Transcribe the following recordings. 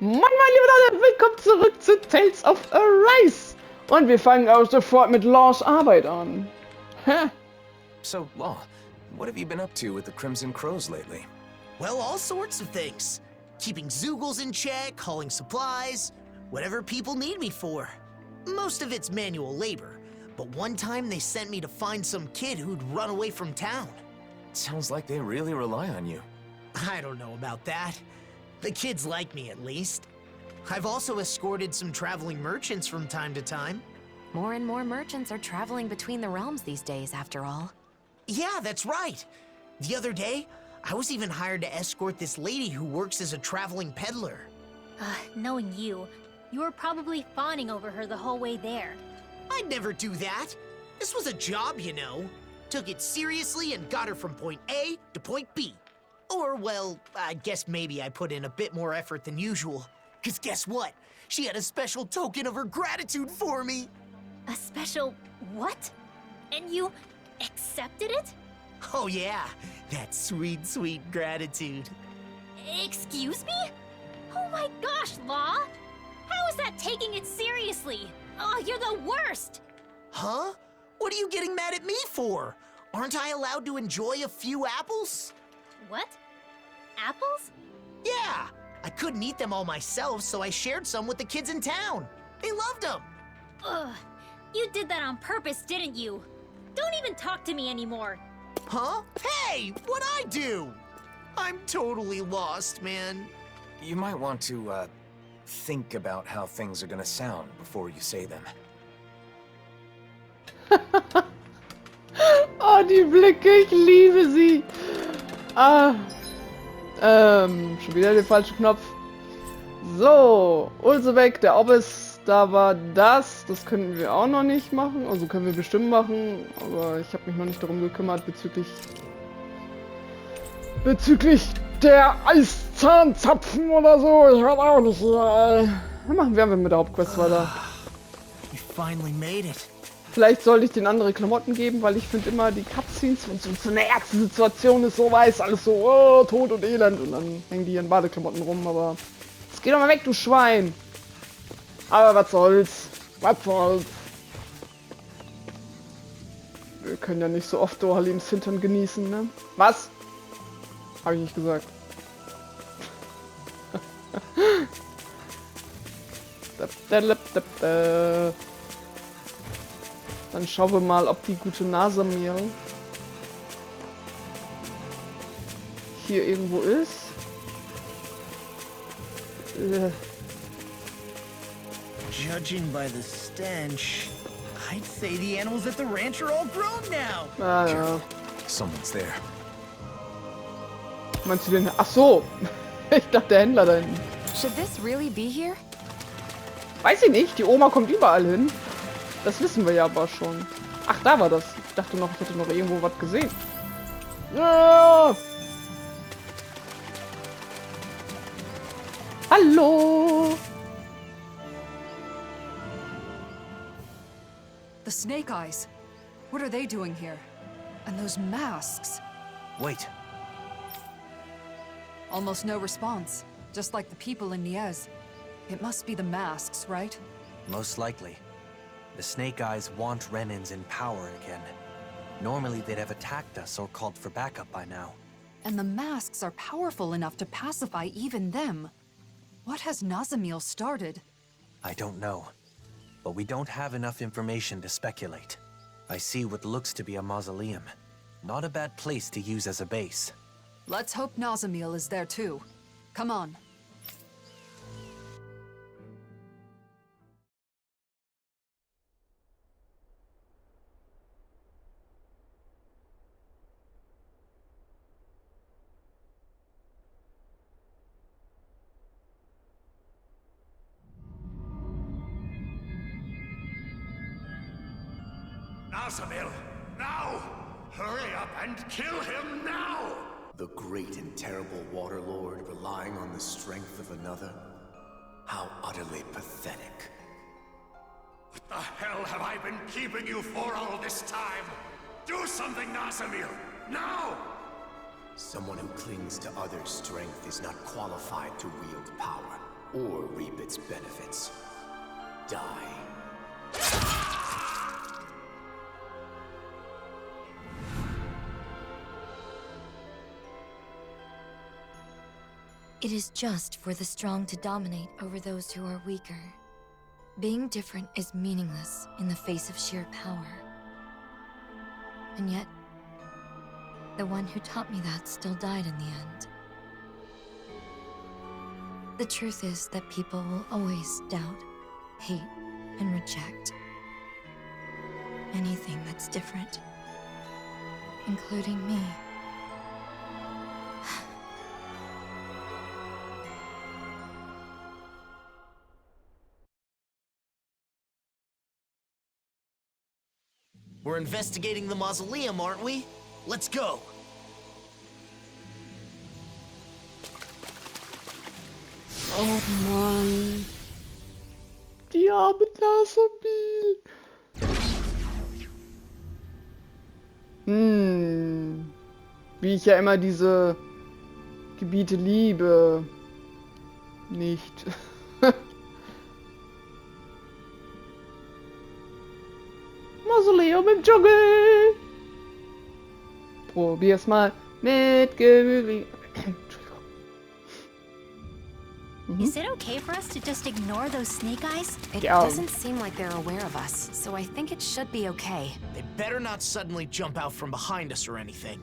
Moin Moin Leute, willkommen zurück zu Tales of Arise. Und wir fangen auch sofort mit Laws Arbeit an. Hä? So, Law, what have you been up to with the Crimson Crows lately? Well, all sorts of things. Keeping Zoogles in check, hauling supplies, whatever people need me for. Most of it's manual labor, but one time they sent me to find some kid who'd run away from town. Sounds like they really rely on you. I don't know about that. The kids like me, at least. I've also escorted some traveling merchants from time to time. More and more merchants are traveling between the realms these days, after all. Yeah, that's right. The other day, I was even hired to escort this lady who works as a traveling peddler. Knowing you were probably fawning over her the whole way there. I'd never do that. This was a job, you know. Took it seriously and got her from point A to point B. Or, well, I guess maybe I put in a bit more effort than usual. 'Cause guess what? She had a special token of her gratitude for me. A special what? And you accepted it? Oh yeah, that sweet, sweet gratitude. Excuse me? Oh my gosh, Law! How is that taking it seriously? Oh, you're the worst! Huh? What are you getting mad at me for? Aren't I allowed to enjoy a few apples? What? Apples? Yeah! I couldn't eat them all myself, so I shared some with the kids in town. They loved them. Ugh. You did that on purpose, didn't you? Don't even talk to me anymore. Huh? Hey, what'd I do? I'm totally lost, man. You might want to, think about how things are gonna sound before you say them. Oh, die Blicke, ich liebe sie. Schon wieder der falsche Knopf. So, Ulse weg, der Obbes, da war das. Das könnten wir auch noch nicht machen. Also können wir bestimmt machen, aber ich habe mich noch nicht darum gekümmert bezüglich der Eiszahnzapfen oder so. Ich weiß auch nicht. Machen wir mit der Hauptquest weiter. You finally made it. Vielleicht sollte ich den andere Klamotten geben, weil ich finde immer die Cutscenes, wenn es so eine Ärzte-Situation ist, so weiß alles so, oh, Tod und Elend und dann hängen die in Badeklamotten rum, aber jetzt geh doch mal weg, du Schwein! Aber was soll's? Was soll's? Wir können ja nicht so oft Dorhalims Hintern genießen, ne? Was? Habe ich nicht gesagt. Dann schauen wir mal, ob die gute Nazamil hier irgendwo ist. Judging by the stench, I'd say the animals at the ranch are all grown now. Ah ja. Someone's there. Meinst du den? Ach so. Ich dachte der Händler da hinten. Should this really be here? Weiß ich nicht. Die Oma kommt überall hin. Das wissen wir ja aber schon. Ach, da war das. Ich dachte noch, ich hätte noch irgendwo was gesehen. Ja! Hallo! The Snake Eyes. What are they doing here? And those masks. Wait. Almost no response. Just like the people in Niez. It must be the masks, right? Most likely. The Snake Eyes want Renans in power again. Normally they'd have attacked us or called for backup by now. And the masks are powerful enough to pacify even them. What has Nazamil started? I don't know. But we don't have enough information to speculate. I see what looks to be a mausoleum. Not a bad place to use as a base. Let's hope Nazamil is there too. Come on. Nazamil, now! Hurry up and kill him now! The great and terrible Water Lord relying on the strength of another? How utterly pathetic. What the hell have I been keeping you for all this time? Do something, Nazamil! Now! Someone who clings to others' strength is not qualified to wield power. or reap its benefits. Die. It is just for the strong to dominate over those who are weaker. Being different is meaningless in the face of sheer power. And yet, the one who taught me that still died in the end. The truth is that people will always doubt, hate, and reject anything that's different, including me. We're investigating the mausoleum, aren't we? Let's go! Oh Mann. Die arme Nazamil. Wie ich ja immer diese Gebiete liebe. Nicht. Mausoleum im Dschungel. Probier's mal mit Gemüse. Is it okay for us to just ignore those snake eyes? It doesn't seem like they're aware of us, so I think it should be okay. They better not suddenly jump out from behind us or anything.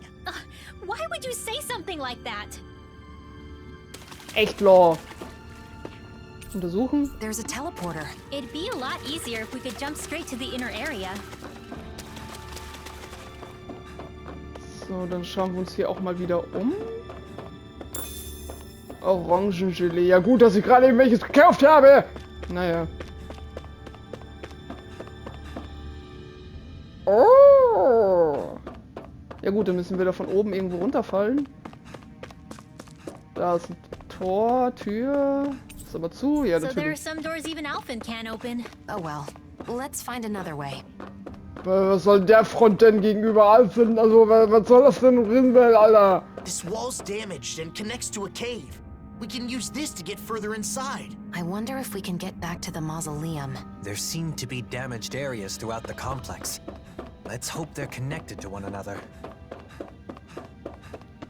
Why would you say something like that? Echt, Law. Untersuchen. There's a teleporter. It'd be a lot easier if we could jump straight to the inner area. So, dann schauen wir uns hier auch mal wieder um. Orangengelee. Ja gut, dass ich gerade eben welches gekauft habe. Naja. Oh. Ja gut, dann müssen wir da von oben irgendwo runterfallen. Da ist ein Tor, Tür. Ist aber zu. Ja, So there are natürlich. some doors even Alphen can't open. Oh well. Let's find another way. Was soll der Front denn gegenüber Alphen? Also, was soll das denn drin, Alter? This wall's damaged and connects to a cave. We can use this to get further inside. I wonder if we can get back to the mausoleum. There seem to be damaged areas throughout the complex. Let's hope they're connected to one another.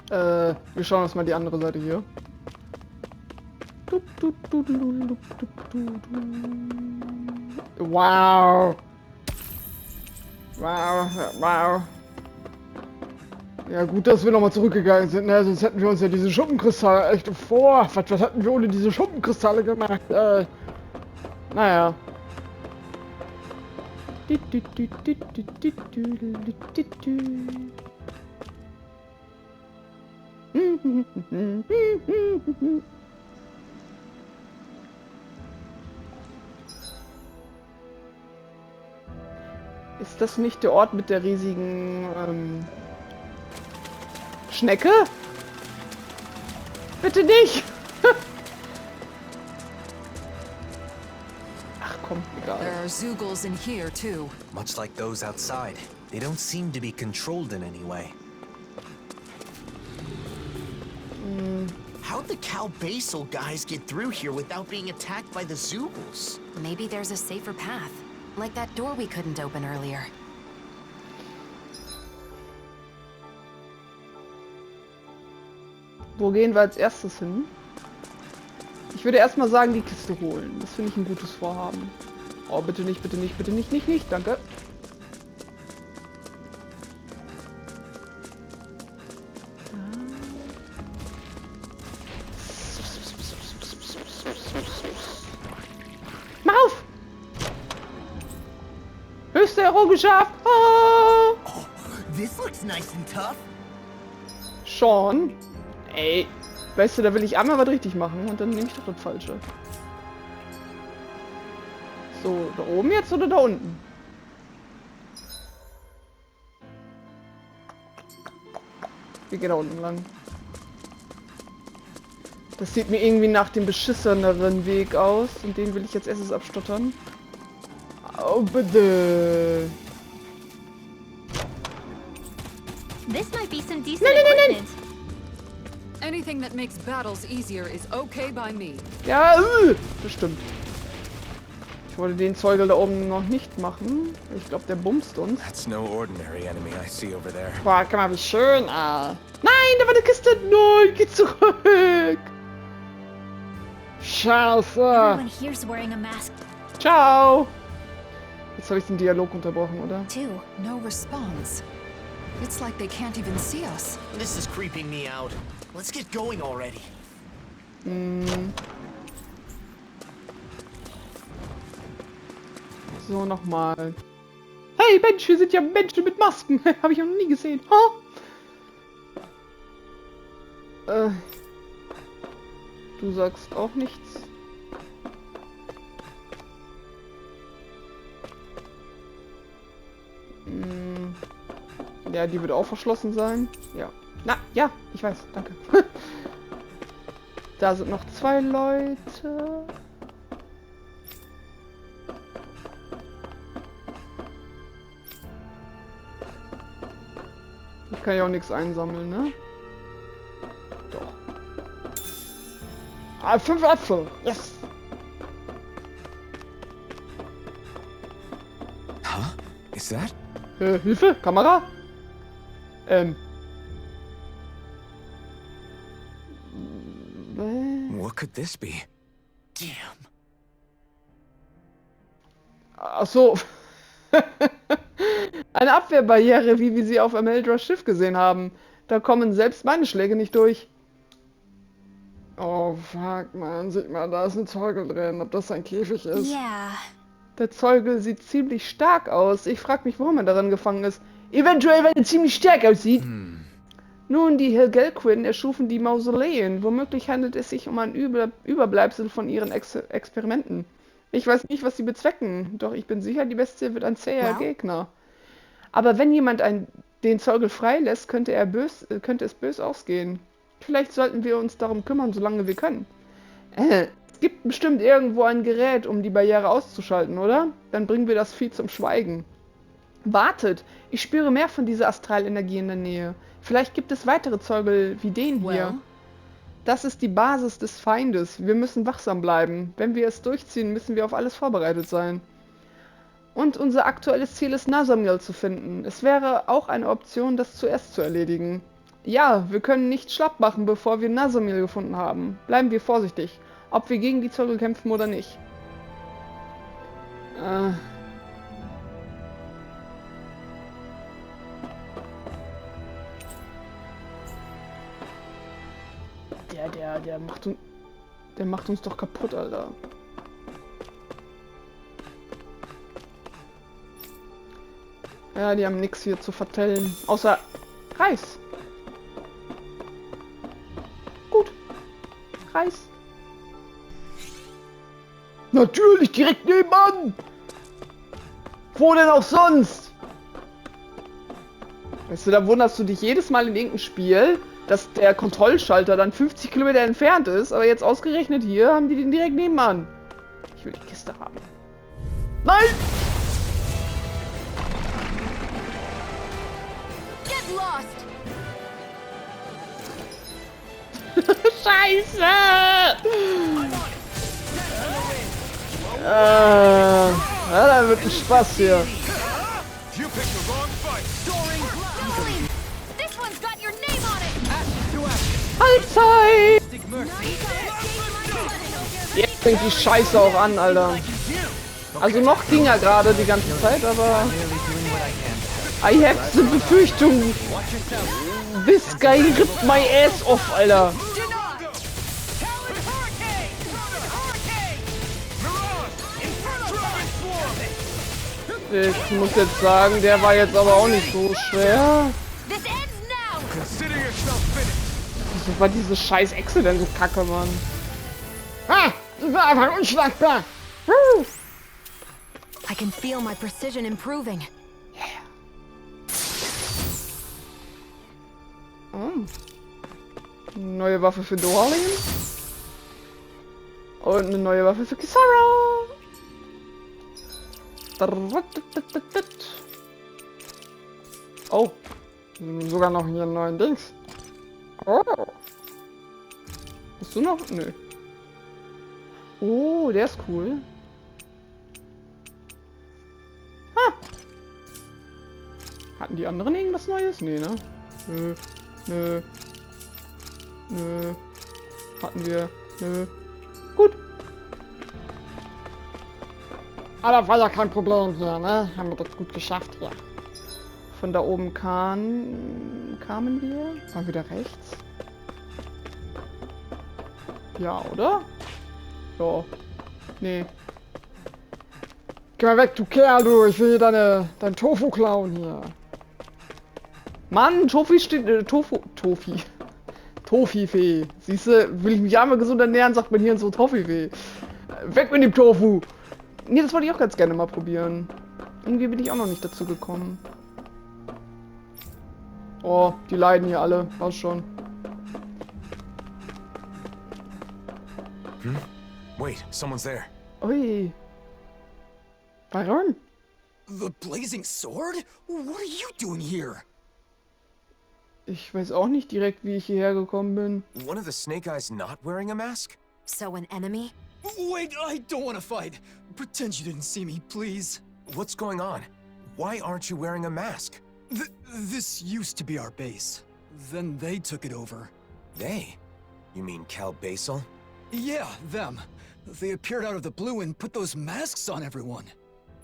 Wir schauen uns mal die andere Seite hier. Wow. Wow, wow. Ja gut, dass wir nochmal zurückgegangen sind, ne? Sonst hätten wir uns ja diese Schuppenkristalle echt vor. Was hätten wir ohne diese Schuppenkristalle gemacht? Naja. Ist das nicht der Ort mit der riesigen Schnecke? Bitte nicht! Ach komm, egal. There are Zoogles in here too. Much like those outside, they don't seem to be controlled in any way. How'd the cow basal guys get through here without being attacked by the Zoogles? Maybe there's a safer path. Like that door we couldn't open earlier. Wo gehen wir als erstes hin? Ich würde erstmal sagen, die Kiste holen. Das finde ich ein gutes Vorhaben. Oh, bitte nicht, bitte nicht, bitte nicht, nicht, danke. Mach auf! Höchste Errungenschaft! Ah! Oh, this looks nice and tough. Sean? Ey, weißt du, da will ich einmal was richtig machen und dann nehme ich doch das Falsche. So, da oben jetzt oder da unten? Wir gehen da unten lang. Das sieht mir irgendwie nach dem beschisseneren Weg aus und den will ich jetzt erstes abstottern. Oh, bitte. This might be some decent Nein, nein, nein, nein. equipment. Anything that makes battles easier is okay by me. Ja, das stimmt. Ich wollte den Zeugel da oben noch nicht machen. Ich glaube, der bumst uns. That's no ordinary enemy I see over there. Boah, guck mal, wie schön. Ah. Nein, da war eine Kiste. Nein, geh zurück. Scheiße. Everyone here's wearing a mask Ciao. Jetzt habe ich den Dialog unterbrochen, oder? too. No response. It's like they can't even see us. This is creeping me out. Let's get going already. So, nochmal. Hey, Mensch, wir sind ja Menschen mit Masken. Habe ich noch nie gesehen. Du sagst auch nichts. Ja, die wird auch verschlossen sein. Ja. Na, ja, ich weiß. Danke. Da sind noch 2 Leute. Ich kann ja auch nichts einsammeln, ne? Doch. Ah, 5 Äpfel. Yes. Huh? Is that? Hilfe? Kamera? What could this be? Damn. Ach so. Eine Abwehrbarriere, wie wir sie auf Ameldras Schiff gesehen haben. Da kommen selbst meine Schläge nicht durch. Oh, fuck, man. Sieht mal, da ist ein Zeugel drin. Ob das ein Käfig ist? Yeah. Der Zeugel sieht ziemlich stark aus. Ich frage mich, warum er darin gefangen ist. Eventuell, weil er ziemlich stark aussieht. Nun, die Helgelquin erschufen die Mausoleen. Womöglich handelt es sich um ein Überbleibsel von ihren Experimenten. Ich weiß nicht, was sie bezwecken, doch ich bin sicher, die Bestie wird ein zäher Gegner. Aber wenn jemand den Zeugel freilässt, könnte es bös ausgehen. Vielleicht sollten wir uns darum kümmern, solange wir können. Es gibt bestimmt irgendwo ein Gerät, um die Barriere auszuschalten, oder? Dann bringen wir das Vieh zum Schweigen. Wartet! Ich spüre mehr von dieser Astralenergie in der Nähe. Vielleicht gibt es weitere Zeugel wie den hier. Well. Das ist die Basis des Feindes. Wir müssen wachsam bleiben. Wenn wir es durchziehen, müssen wir auf alles vorbereitet sein. Und unser aktuelles Ziel ist, Nazamil zu finden. Es wäre auch eine Option, das zuerst zu erledigen. Ja, wir können nicht schlapp machen, bevor wir Nazamil gefunden haben. Bleiben wir vorsichtig, ob wir gegen die Zeugel kämpfen oder nicht. Der macht uns doch kaputt, Alter. Ja, die haben nichts hier zu vertellen. Außer Reis. Gut. Reis. Natürlich, direkt nebenan. Wo denn auch sonst? Weißt du, da wunderst du dich jedes Mal in irgendeinem Spiel, dass der Kontrollschalter dann 50 Kilometer entfernt ist, aber jetzt ausgerechnet hier haben die den direkt nebenan. Ich will die Kiste haben. Nein! Get lost! Scheiße! Ja, da wird ein Spaß hier. This one's got your name on it! Halbzeit! Jetzt fängt die Scheiße auch an, Alter. Also noch ging er gerade die ganze Zeit, aber... I have the Befürchtung... This guy ripped my ass off, Alter. Ich muss jetzt sagen, der war jetzt aber auch nicht so schwer. Wieso war diese scheiß Echse denn so kacke, Mann? Ah, die war einfach unschlagbar. I can feel my precision improving. Neue Waffe für Dualien. Und eine neue Waffe für Kisara. Oh. Sogar noch hier einen neuen Dings. Oh. Bist du noch? Nö. Oh, der ist cool. Ha! Hatten die anderen irgendwas Neues? Nee, ne? Nö. Nö. Nö. Hatten wir. Nö. Gut. Aber das war ja kein Problem hier, ne? Haben wir das gut geschafft hier. Von da oben kamen wir? Waren wir da rechts? Ja, oder? Ja. Nee. Geh mal weg, du Kerl, du. Ich will dein Tofu klauen hier. Mann, Tofi steht... Tofi-Fee. Siehste, will ich mich einmal gesund ernähren, sagt man hier in so Tofi-Fee. Weg mit dem Tofu. Nee, das wollte ich auch ganz gerne mal probieren. Irgendwie bin ich auch noch nicht dazu gekommen. Oh, die leiden hier alle. Was schon. Hm? Wait, someone's there. Ui. Warum? The blazing sword? What are you doing here? Ich weiß auch nicht direkt, wie ich hierher gekommen bin. One of the Snake Eyes not wearing a mask? So an enemy? Wait, I don't want to fight. Pretend you didn't see me, please. What's going on? Why aren't you wearing a mask? This used to be our base. Then they took it over. They? You mean Cal Basel? Yeah, them. They appeared out of the blue and put those masks on everyone.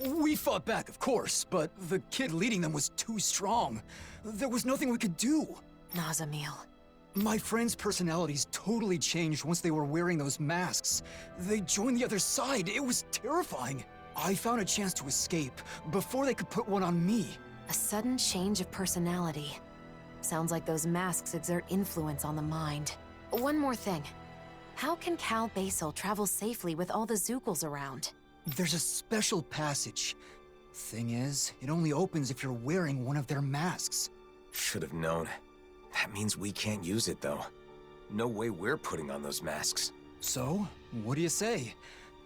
We fought back, of course, but the kid leading them was too strong. There was nothing we could do. Nazamil. My friends' personalities totally changed once they were wearing those masks. They joined the other side. It was terrifying. I found a chance to escape before they could put one on me. A sudden change of personality. Sounds like those masks exert influence on the mind. One more thing. How can Cal Basel travel safely with all the Zookles around? There's a special passage. Thing is, it only opens if you're wearing one of their masks. Should have known. That means we can't use it, though. No way we're putting on those masks. So, what do you say?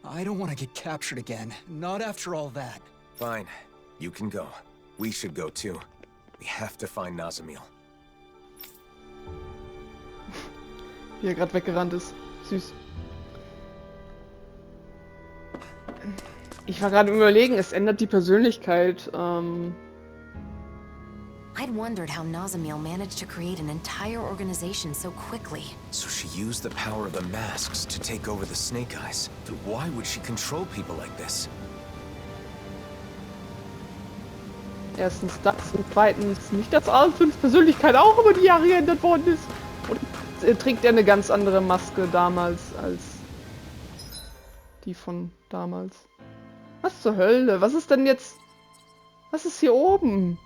I don't want to get captured again. Not after all that. Fine. You can go. We should go, too. We have to find Nazamil. Wie er gerade weggerannt ist. Süß. Ich war gerade im Überlegen, es ändert die Persönlichkeit. I'd wondered how Nazamil managed to create an entire organization so quickly. So she used the power of the masks to take over the Snake Eyes. But why would she control people like this? Erstens das und zweitens nicht, dass Alphens Persönlichkeit auch über die Jahre geändert worden ist. Und trägt er eine ganz andere Maske damals als die von damals. Was zur Hölle? Was ist denn jetzt... Was ist hier oben?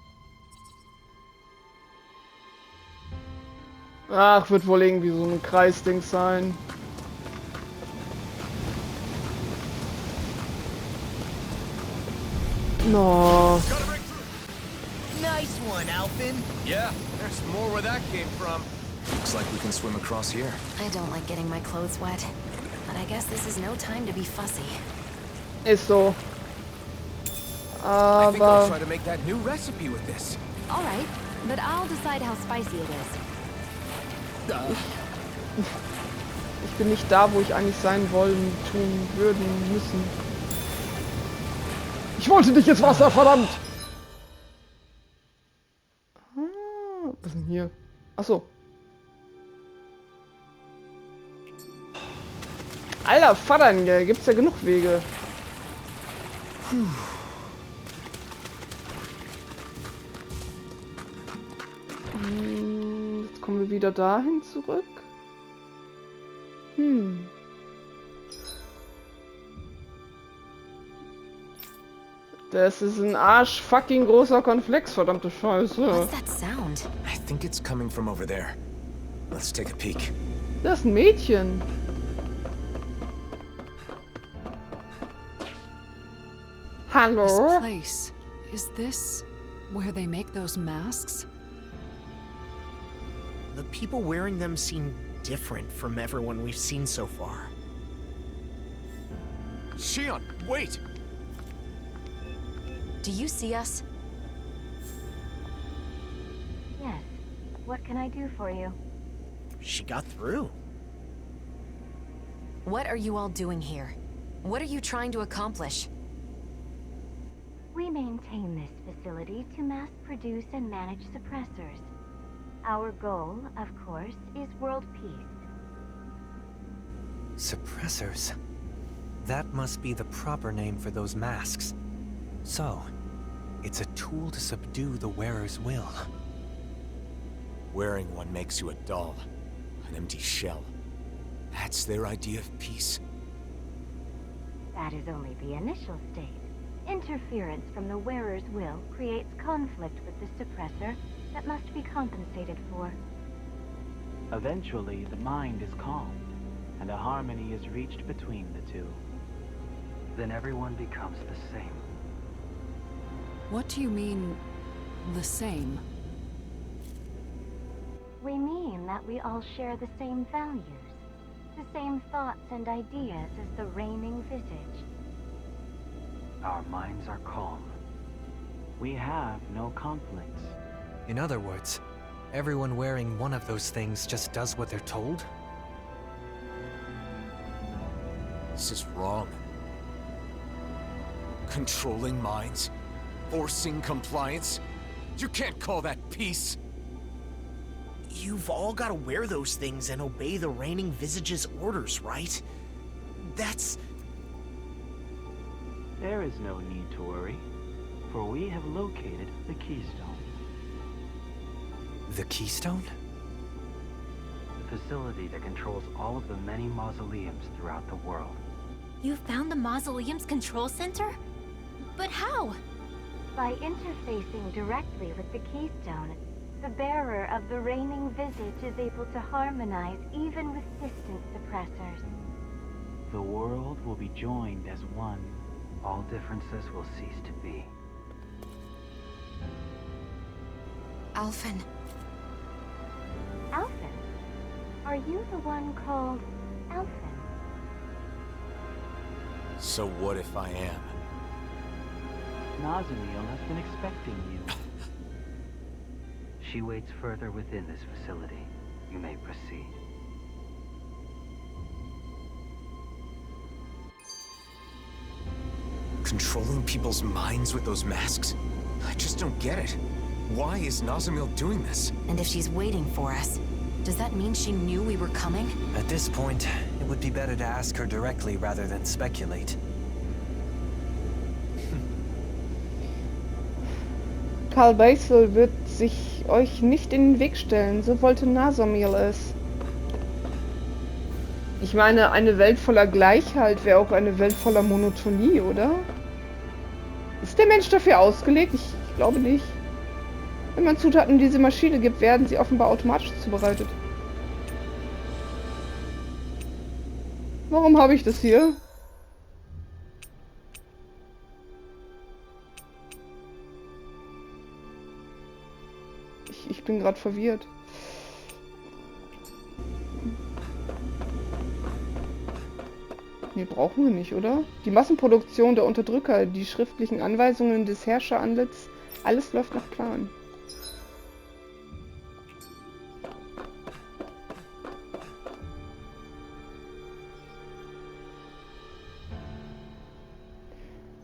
Ach, wird wohl irgendwie so ein Kreisding sein. No. Nice one, Alphen. Yeah, there's more where that came from. Looks like we can swim across here. I don't like getting my clothes wet, but I guess this is no time to be fussy. Ist so. I think I'll Aber... try to make that new recipe with this. All right, but I'll decide how spicy it is. Ich bin nicht da, wo ich eigentlich sein wollen, tun, würden, müssen. Ich wollte nicht ins Wasser, verdammt! Was ist denn hier? Achso. Alter, Vater, gibt's ja genug Wege. Jetzt kommen wir wieder dahin zurück. Das ist ein fucking großer Konflex, verdammte Scheiße. What's that sound? I think it's coming from over there. Let's take a peek. Das ist ein Mädchen. Hallo? This place. Is this where they make those masks? The people wearing them seem different from everyone we've seen so far. Shion, wait! Do you see us? Yes. What can I do for you? She got through. What are you all doing here? What are you trying to accomplish? We maintain this facility to mass produce and manage suppressors. Our goal, of course, is world peace. Suppressors? That must be the proper name for those masks. So, it's a tool to subdue the wearer's will. Wearing one makes you a doll, an empty shell. That's their idea of peace. That is only the initial state. Interference from the wearer's will creates conflict with the suppressor that must be compensated for. Eventually, the mind is calmed, and a harmony is reached between the two. Then everyone becomes the same. What do you mean, the same? We mean that we all share the same values, the same thoughts and ideas as the reigning visage. Our minds are calm. We have no conflicts. In other words, everyone wearing one of those things just does what they're told? This is wrong. Controlling minds, forcing compliance. You can't call that peace. You've all got to wear those things and obey the reigning visage's orders, right? That's... There is no need to worry, for we have located the keystone. The keystone? The facility that controls all of the many mausoleums throughout the world. You found the mausoleum's control center? But how? By interfacing directly with the keystone, the bearer of the reigning visage is able to harmonize even with distant suppressors. The world will be joined as one. All differences will cease to be. Alphen. Alphen? Are you the one called Alphen? So what if I am? Nazamil has been expecting you. She waits further within this facility. You may proceed. Controlling people's minds with those masks? I just don't get it. Why is Nazamil doing this? And if she's waiting for us, does that mean she knew we were coming? At this point, it would be better to ask her directly rather than speculate. Karl Basil wird sich euch nicht in den Weg stellen, so wollte Nazamil es. Ich meine, eine Welt voller Gleichheit wäre auch eine Welt voller Monotonie, oder? Ist der Mensch dafür ausgelegt? Ich glaube nicht. Wenn man Zutaten in diese Maschine gibt, werden sie offenbar automatisch zubereitet. Warum habe ich das hier? Ich bin gerade verwirrt. Nee, brauchen wir nicht, oder? Die Massenproduktion der Unterdrücker, die schriftlichen Anweisungen des Herrscherantlitz, alles läuft nach Plan.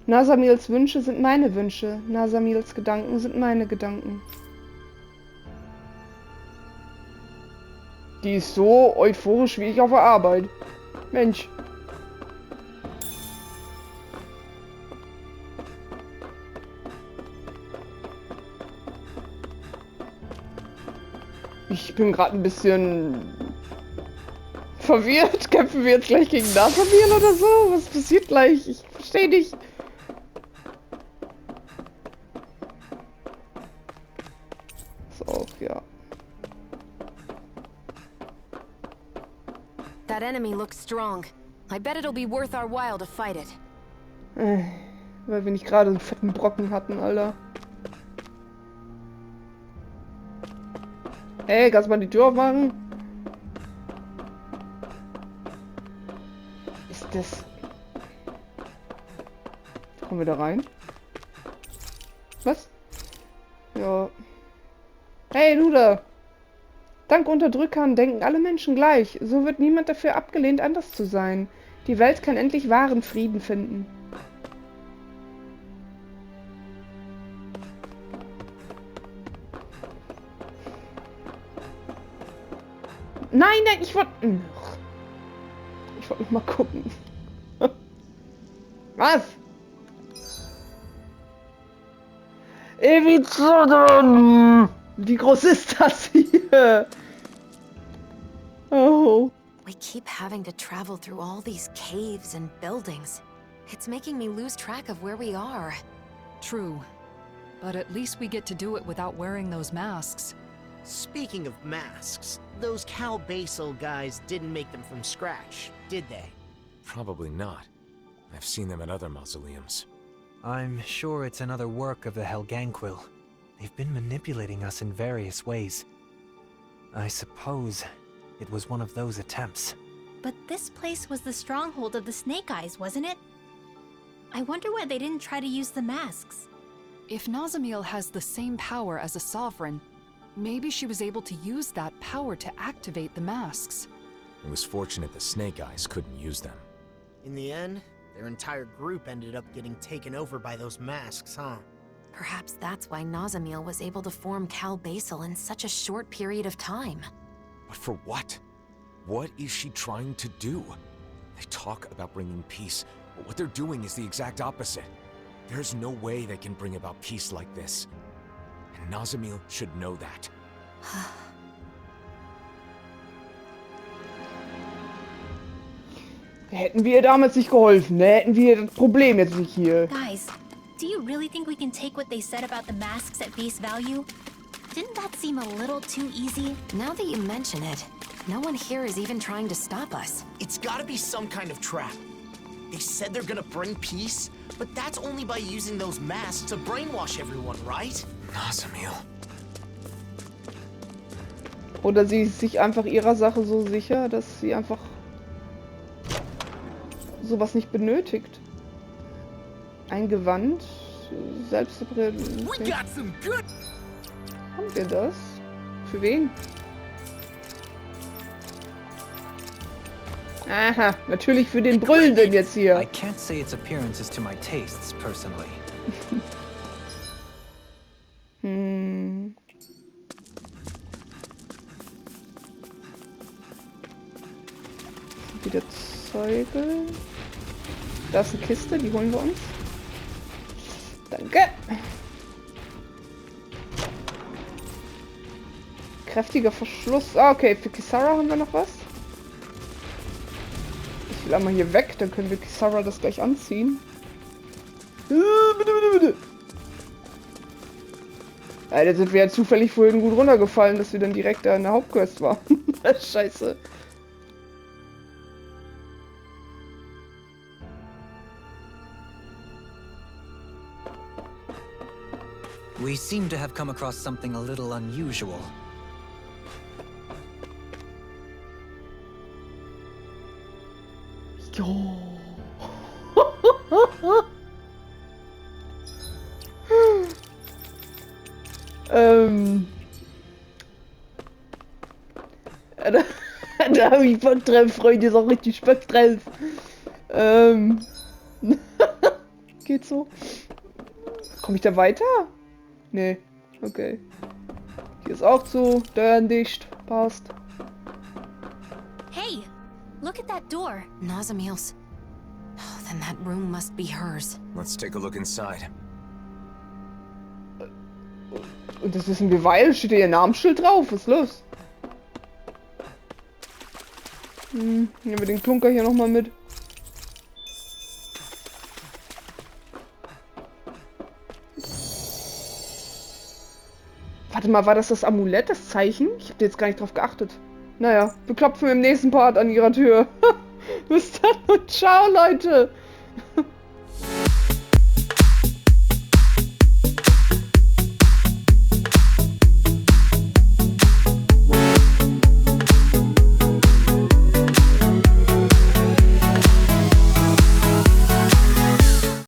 Nazamils Wünsche sind meine Wünsche. Nazamils Gedanken sind meine Gedanken. Die ist so euphorisch wie ich auf der Arbeit. Mensch. Ich bin gerade ein bisschen verwirrt. Kämpfen wir jetzt gleich gegen Nazamil oder so? Was passiert gleich? Ich verstehe nicht. So, ja. That enemy looks strong. I bet it'll be worth our while to fight it. Weil wir nicht gerade einen fetten Brocken hatten, Alter. Hey, kannst du mal die Tür aufmachen? Ist das... Kommen wir da rein? Was? Ja. Hey, du da! Dank Unterdrückern denken alle Menschen gleich. So wird niemand dafür abgelehnt, anders zu sein. Die Welt kann endlich wahren Frieden finden. Nein, nein, ich wollte noch mal gucken. Was? Wie groß ist das hier? Oh. We keep having to travel through all these caves and buildings. It's making me lose track of where we are. True. But at least we get to do it without wearing those masks. Speaking of masks, those Cal Basel guys didn't make them from scratch, did they? Probably not. I've seen them at other mausoleums. I'm sure it's another work of the Helganquil. They've been manipulating us in various ways. I suppose it was one of those attempts. But this place was the stronghold of the Snake Eyes, wasn't it? I wonder why they didn't try to use the masks. If Nazamil has the same power as a sovereign, maybe she was able to use that power to activate the masks. It was fortunate the Snake Eyes couldn't use them. In the end, their entire group ended up getting taken over by those masks, huh? Perhaps that's why Nazamil was able to form Cal Basel in such a short period of time. But for what? What is she trying to do? They talk about bringing peace, but what they're doing is the exact opposite. There's no way they can bring about peace like this. And Nazamil should know that. Hätten wir ihr damals nicht geholfen, hätten wir das Problem jetzt nicht hier. Guys, do you really think we can take what they said about the masks at face value? Didn't that seem a little too easy? Now that you mention it, no one here is even trying to stop us. It's gotta be some kind of trap. They said they're gonna bring peace, but that's only by using those masks to brainwash everyone, right? Nazamil. Oder sie ist sich einfach ihrer Sache so sicher, dass sie einfach sowas nicht benötigt. Ein Gewand, Selbstreplizieren. Okay. Haben wir das? Für wen? Aha, natürlich für den Brüllenden jetzt hier. I can't say its appearance is to my tastes, personally. Wieder Zeuge. Da ist eine Kiste, die holen wir uns. Danke. Kräftiger Verschluss. Ah, okay, für Kisara haben wir noch was. Ich will einmal hier weg, dann können wir Kisara das gleich anziehen. Alter, sind wir ja zufällig vorhin gut runtergefallen, dass wir dann direkt da in der Hauptquest waren. Scheiße. We seem to have come across something a little unusual. Jo. Da habe ich Bock drauf, Freunde, ist auch richtig Bock drauf. Geht so. Komme ich da weiter? Nee. Okay. Hier ist auch zu. Dörren dicht. Passt. Hey, look at that door. Nazamil's. Oh, then that room must be hers. Let's take a look inside. Und das wissen wir, weil steht hier ihr Namensschild drauf. Was ist los? Nehmen wir den Klunker hier nochmal mit. Warte mal, war das Amulett, das Zeichen? Ich habe jetzt gar nicht drauf geachtet. Naja, wir klopfen im nächsten Part an ihrer Tür. Bis dann und ciao, Leute.